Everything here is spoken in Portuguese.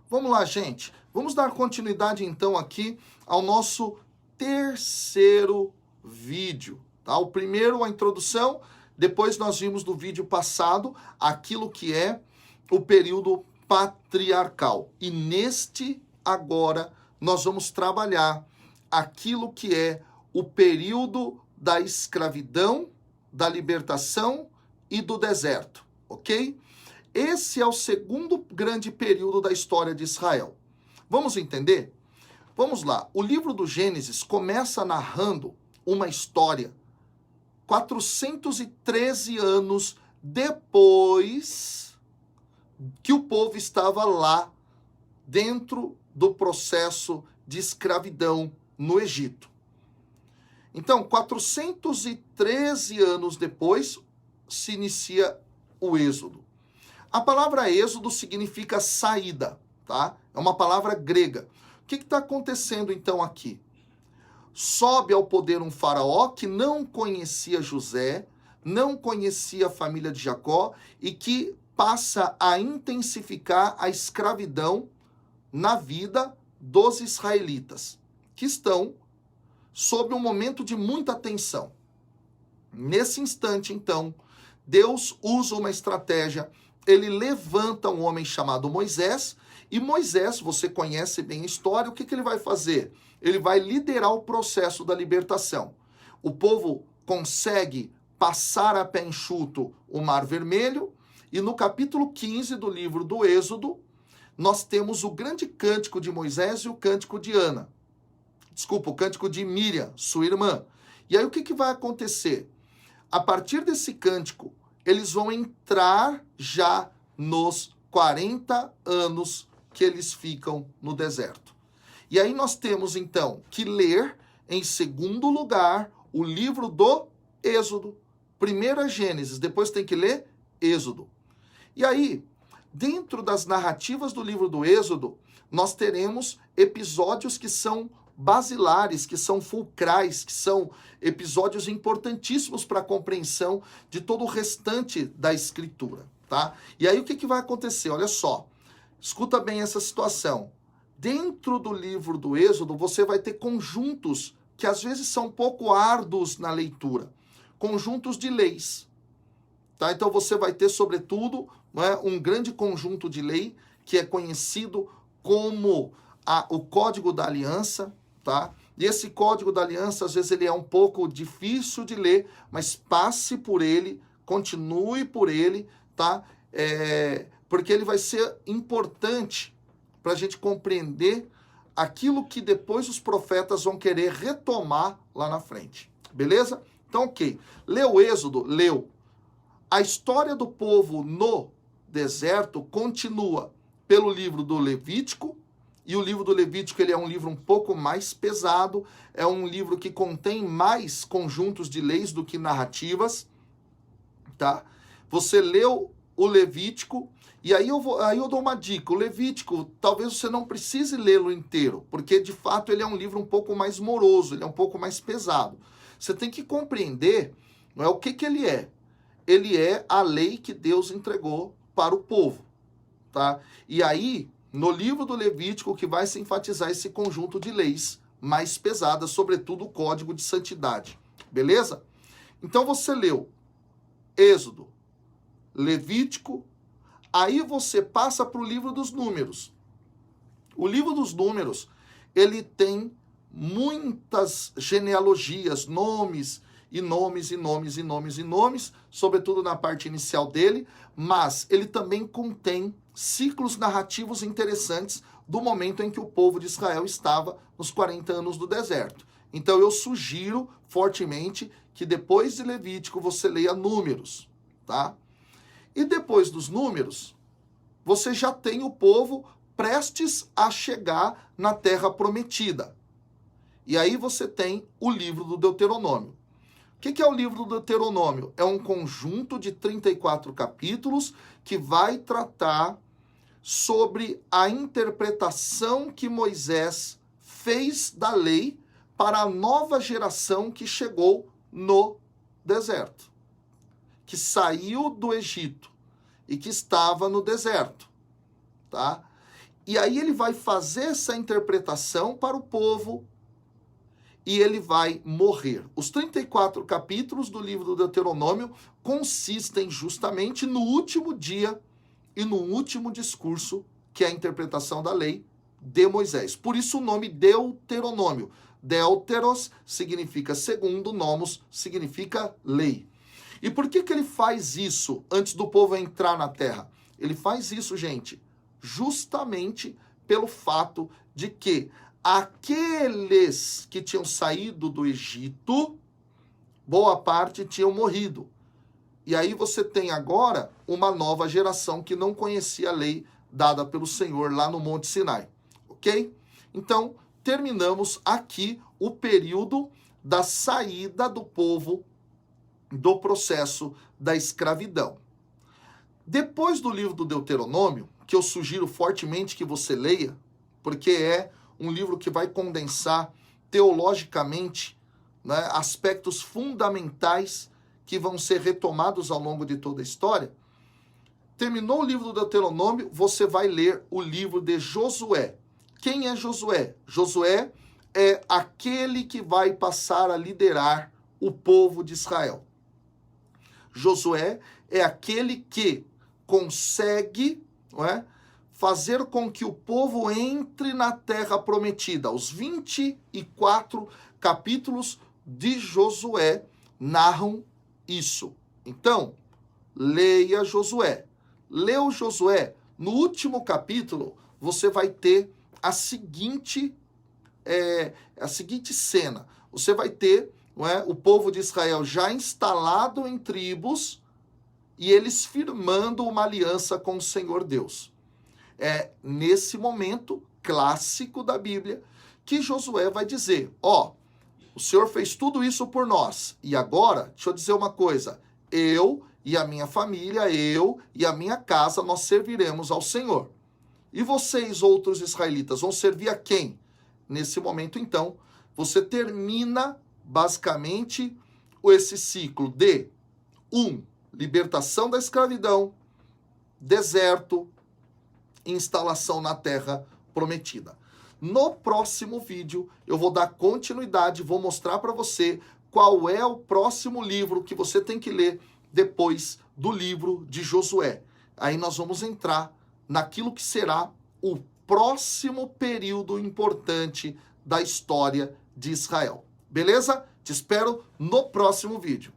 Vamos lá, gente. Vamos dar continuidade, então, aqui ao nosso terceiro vídeo, tá? O primeiro, a introdução, depois nós vimos no vídeo passado aquilo que é o período patriarcal. E neste, agora, nós vamos trabalhar aquilo que é o período da escravidão, da libertação e do deserto, ok? Esse é o segundo grande período da história de Israel. Vamos entender? Vamos lá. O livro do Gênesis começa narrando uma história 413 anos depois que o povo estava lá dentro do processo de escravidão no Egito. Então, 413 anos depois, se inicia o Êxodo. A palavra Êxodo significa saída, tá? É uma palavra grega. O que está acontecendo, então, aqui? Sobe ao poder um faraó que não conhecia José, não conhecia a família de Jacó e que passa a intensificar a escravidão na vida dos israelitas, que estão sob um momento de muita tensão. Nesse instante, então, Deus usa uma estratégia, ele levanta um homem chamado Moisés, e Moisés, você conhece bem a história, o que ele vai fazer? Ele vai liderar o processo da libertação. O povo consegue passar a pé enxuto o Mar Vermelho, e no capítulo 15 do livro do Êxodo, nós temos o grande cântico de Moisés e o cântico de Ana. Desculpa, o cântico de Miriam, sua irmã. E aí o que vai acontecer? A partir desse cântico, eles vão entrar já nos 40 anos que eles ficam no deserto. E aí nós temos, então, que ler, em segundo lugar, o livro do Êxodo. Primeiro é Gênesis, depois tem que ler Êxodo. E aí, dentro das narrativas do livro do Êxodo, nós teremos episódios que são basilares, que são fulcrais, que são episódios importantíssimos para a compreensão de todo o restante da escritura, tá? E aí o que vai acontecer? Olha só, escuta bem essa situação. Dentro do livro do Êxodo, você vai ter conjuntos que às vezes são um pouco árduos na leitura, conjuntos de leis, tá? Então você vai ter, sobretudo, um grande conjunto de lei que é conhecido como o Código da Aliança, tá? E esse Código da Aliança, às vezes, ele é um pouco difícil de ler, mas passe por ele, continue por ele, tá? Porque ele vai ser importante para a gente compreender aquilo que depois os profetas vão querer retomar lá na frente. Beleza? Então, ok. Leu o Êxodo? Leu. A história do povo no deserto continua pelo livro do Levítico, e o livro do Levítico ele é um livro um pouco mais pesado, é um livro que contém mais conjuntos de leis do que narrativas, tá? Você leu o Levítico, e aí eu dou uma dica, o Levítico, talvez você não precise lê-lo inteiro, porque de fato ele é um livro um pouco mais moroso, ele é um pouco mais pesado. Você tem que compreender, não é, o que ele é. Ele é a lei que Deus entregou para o povo, tá? E aí, no livro do Levítico, que vai se enfatizar esse conjunto de leis mais pesadas, sobretudo o Código de Santidade, beleza? Então você leu Êxodo, Levítico, aí você passa para o livro dos Números. O livro dos Números, ele tem muitas genealogias, nomes e nomes e nomes e nomes e nomes, sobretudo na parte inicial dele, mas ele também contém ciclos narrativos interessantes do momento em que o povo de Israel estava nos 40 anos do deserto. Então eu sugiro fortemente que depois de Levítico você leia Números, tá? E depois dos Números, você já tem o povo prestes a chegar na Terra Prometida. E aí você tem o livro do Deuteronômio. O que é o livro do Deuteronômio? É um conjunto de 34 capítulos que vai tratar sobre a interpretação que Moisés fez da lei para a nova geração que chegou no deserto, que saiu do Egito e que estava no deserto, tá? E aí ele vai fazer essa interpretação para o povo e ele vai morrer. Os 34 capítulos do livro do Deuteronômio consistem justamente no último dia e no último discurso, que é a interpretação da lei de Moisés. Por isso o nome Deuteronômio. Deuteros significa segundo, nomos significa lei. E por que ele faz isso antes do povo entrar na terra? Ele faz isso, gente, justamente pelo fato de que aqueles que tinham saído do Egito, boa parte tinham morrido. E aí você tem agora uma nova geração que não conhecia a lei dada pelo Senhor lá no Monte Sinai, ok? Então, terminamos aqui o período da saída do povo do processo da escravidão. Depois do livro do Deuteronômio, que eu sugiro fortemente que você leia, porque é um livro que vai condensar teologicamente, né, aspectos fundamentais que vão ser retomados ao longo de toda a história. Terminou o livro do Deuteronômio, você vai ler o livro de Josué. Quem é Josué? Josué é aquele que vai passar a liderar o povo de Israel. Josué é aquele que consegue, não é, fazer com que o povo entre na terra prometida. Os 24 capítulos de Josué narram isso. Então, leia Josué. Leu Josué, no último capítulo, você vai ter a seguinte cena. Você vai ter, não é, o povo de Israel já instalado em tribos e eles firmando uma aliança com o Senhor Deus. É nesse momento clássico da Bíblia que Josué vai dizer, ó, o Senhor fez tudo isso por nós, e agora, deixa eu dizer uma coisa, eu e a minha família, eu e a minha casa, nós serviremos ao Senhor. E vocês, outros israelitas, vão servir a quem? Nesse momento, então, você termina, basicamente, esse ciclo de libertação da escravidão, deserto, instalação na terra prometida. No próximo vídeo, eu vou dar continuidade, vou mostrar para você qual é o próximo livro que você tem que ler depois do livro de Josué. Aí nós vamos entrar naquilo que será o próximo período importante da história de Israel. Beleza? Te espero no próximo vídeo.